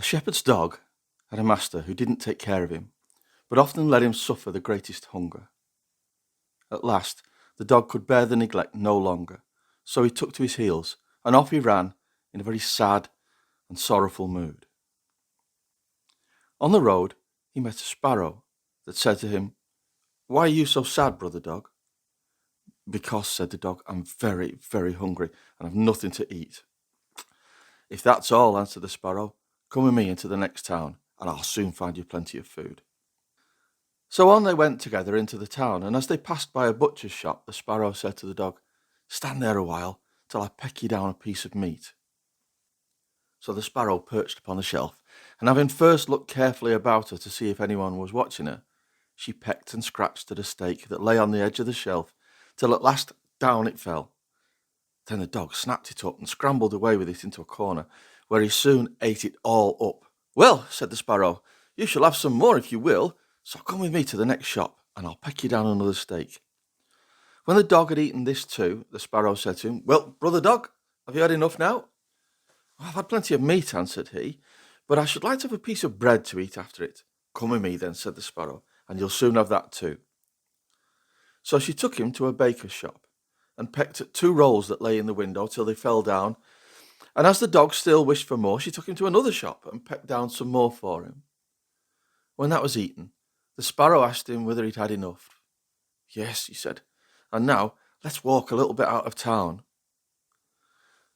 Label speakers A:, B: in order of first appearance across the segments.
A: shepherd's dog had a master who didn't take care of him, but often let him suffer the greatest hunger. At last, the dog could bear the neglect no longer, so he took to his heels, and off he ran in a very sad and sorrowful mood. On the road, he met a sparrow that said to him, "Why are you so sad, brother dog?" "Because," said the dog, "I'm very, very hungry and have nothing to eat." "If that's all," answered the sparrow, "come with me into the next town, and I'll soon find you plenty of food." So on they went together into the town, and as they passed by a butcher's shop, the sparrow said to the dog, "Stand there a while, till I peck you down a piece of meat." So the sparrow perched upon the shelf, and having first looked carefully about her to see if anyone was watching her, she pecked and scratched at a steak that lay on the edge of the shelf, till at last down it fell. Then the dog snapped it up and scrambled away with it into a corner, where he soon ate it all up. "Well," said the sparrow, "you shall have some more if you will, so come with me to the next shop, and I'll peck you down another steak." When the dog had eaten this too, the sparrow said to him, "Well, brother dog, have you had enough now?" "I've had plenty of meat," answered he, "but I should like to have a piece of bread to eat after it." "Come with me then," said the sparrow, "and you'll soon have that too." So she took him to a baker's shop, and pecked at 2 rolls that lay in the window till they fell down, and as the dog still wished for more, she took him to another shop, and pecked down some more for him. When that was eaten, the sparrow asked him whether he'd had enough. "Yes," he said, "and now let's walk a little bit out of town."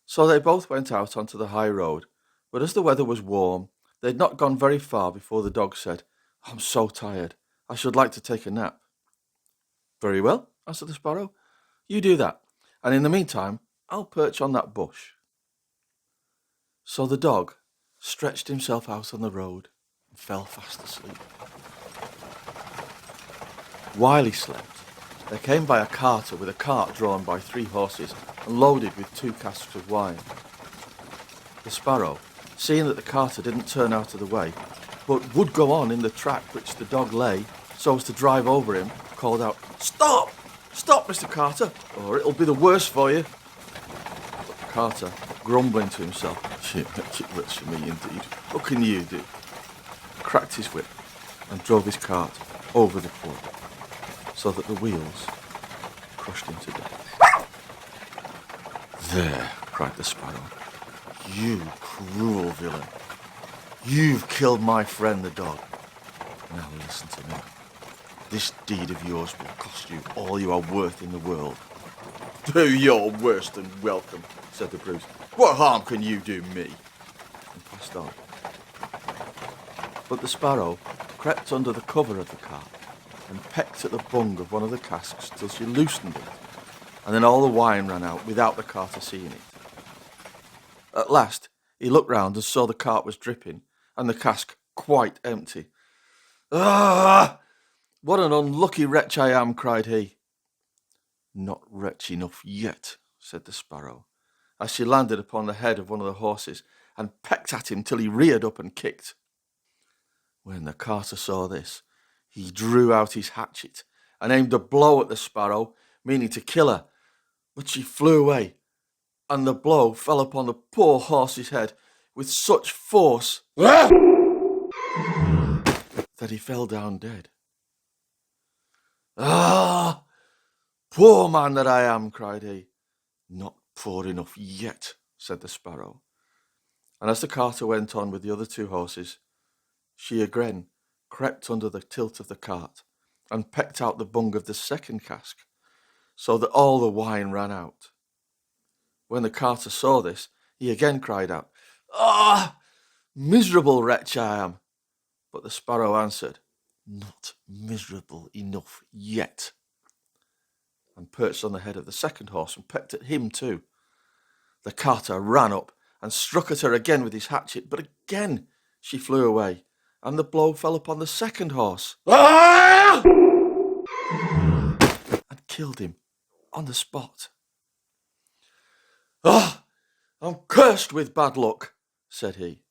A: So they both went out onto the high road, but as the weather was warm, they had not gone very far before the dog said, "I'm so tired, I should like to take a nap." "Very well," answered the sparrow, "you do that, and in the meantime I'll perch on that bush." So the dog stretched himself out on the road and fell fast asleep. While he slept, there came by a carter with a cart drawn by 3 horses and loaded with 2 casks of wine. The sparrow, seeing that the carter didn't turn out of the way, but would go on in the track which the dog lay, so as to drive over him, called out, "Stop! Stop, Mr. Carter, or it'll be the worse for you." But the carter, grumbling to himself, "You make it worse for me indeed. What can you do?" cracked his whip and drove his cart over the poor, so that the wheels crushed him to death. "There," cried the sparrow, "you cruel villain. You've killed my friend the dog. Now listen to me. This deed of yours will cost you all you are worth in the world." "Do your worst and welcome," said the brute. "What harm can you do me?" and passed on. But the sparrow crept under the cover of the cart and pecked at the bung of one of the casks till she loosened it, and then all the wine ran out without the carter seeing it. At last he looked round and saw the cart was dripping, and the cask quite empty. "Ah! What an unlucky wretch I am," cried he. "Not wretch enough yet," said the sparrow, as she landed upon the head of one of the horses, and pecked at him till he reared up and kicked. When the carter saw this, he drew out his hatchet and aimed a blow at the sparrow, meaning to kill her, but she flew away, and the blow fell upon the poor horse's head with such force that he fell down dead. "Ah, poor man that I am," cried he. "Not poor enough yet," said the sparrow. And as the carter went on with the other 2 horses, she again crept under the tilt of the cart and pecked out the bung of the second cask, so that all the wine ran out. When the carter saw this, he again cried out, "Ah, miserable wretch I am!" But the sparrow answered, "Not miserable enough yet," and perched on the head of the second horse and pecked at him too. The carter ran up and struck at her again with his hatchet, but again she flew away, and the blow fell upon the second horse and killed him on the spot. "Ah, I'm cursed with bad luck," said he.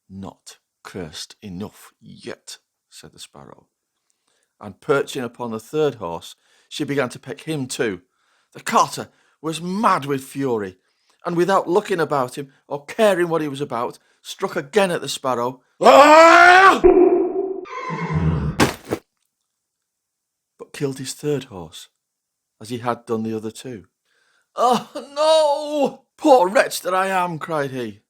A: "Not cursed enough yet," said the sparrow. And perching upon the third horse, she began to peck him too. The carter was mad with fury, and without looking about him or caring what he was about, struck again at the sparrow, but killed his third horse, as he had done the other two. "Oh, no! Poor wretch that I am," cried he.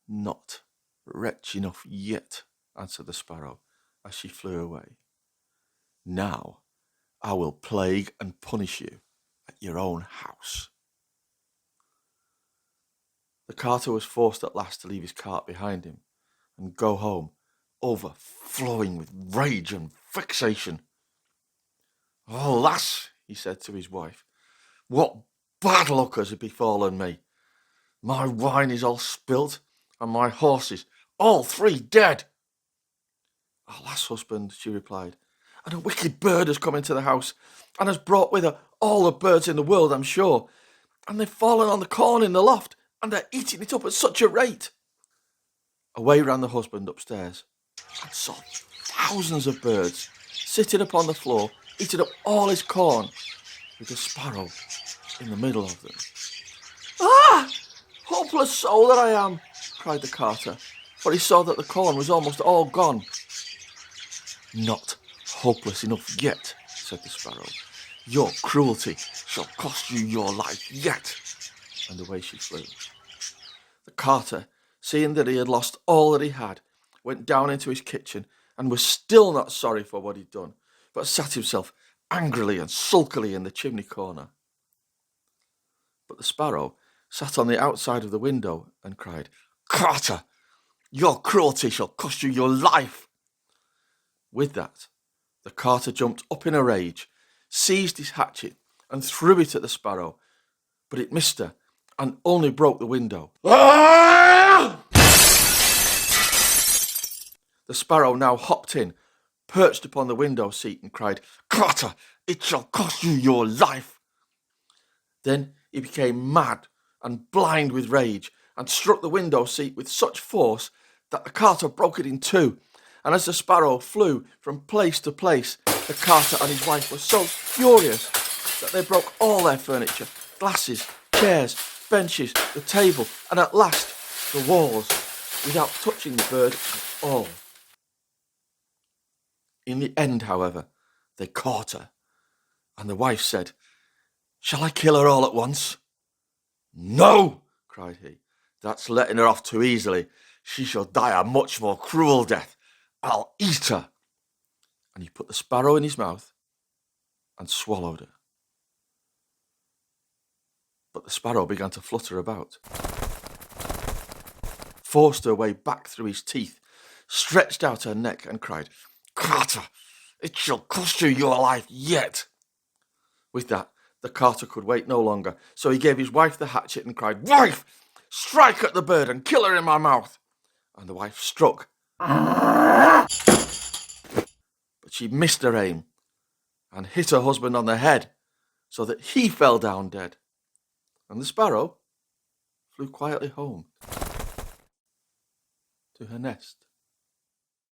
A: "Not wretch enough yet," answered the sparrow, as she flew away. "Now I will plague and punish you at your own house." The carter was forced at last to leave his cart behind him and go home, overflowing with rage and vexation. "Oh, lass," he said to his wife, "what bad luck has befallen me. My wine is all spilt, and my horses, all three, dead." "Alas, husband," she replied, "and a wicked bird has come into the house, and has brought with her all the birds in the world, I'm sure, and they've fallen on the corn in the loft, and they're eating it up at such a rate." Away ran the husband upstairs, and saw thousands of birds sitting upon the floor, eating up all his corn, with the sparrow in the middle of them. "Ah! Hopeless soul that I am!" cried the carter, for he saw that the corn was almost all gone. "Not hopeless enough yet," said the sparrow. "Your cruelty shall cost you your life yet." And away she flew. The carter, seeing that he had lost all that he had, went down into his kitchen and was still not sorry for what he'd done, but sat himself angrily and sulkily in the chimney corner. But the sparrow sat on the outside of the window and cried, "Carter, your cruelty shall cost you your life." With that, the carter jumped up in a rage, seized his hatchet and threw it at the sparrow, but it missed her and only broke the window. "Ah!" The sparrow now hopped in, perched upon the window seat and cried, "Carter, it shall cost you your life." Then he became mad and blind with rage and struck the window seat with such force that the carter broke it in two. And as the sparrow flew from place to place, the carter and his wife were so furious that they broke all their furniture, glasses, chairs, benches, the table, and at last the walls, without touching the bird at all. In the end, however, they caught her, and the wife said, "Shall I kill her all at once?" "No," cried he, "that's letting her off too easily. She shall die a much more cruel death. I'll eat her." And he put the sparrow in his mouth and swallowed her. But the sparrow began to flutter about, forced her way back through his teeth, stretched out her neck and cried, "Carter, it shall cost you your life yet." With that, the carter could wait no longer, so he gave his wife the hatchet and cried, "Wife, strike at the bird and kill her in my mouth." And the wife struck, but she missed her aim and hit her husband on the head, so that he fell down dead. And the sparrow flew quietly home to her nest.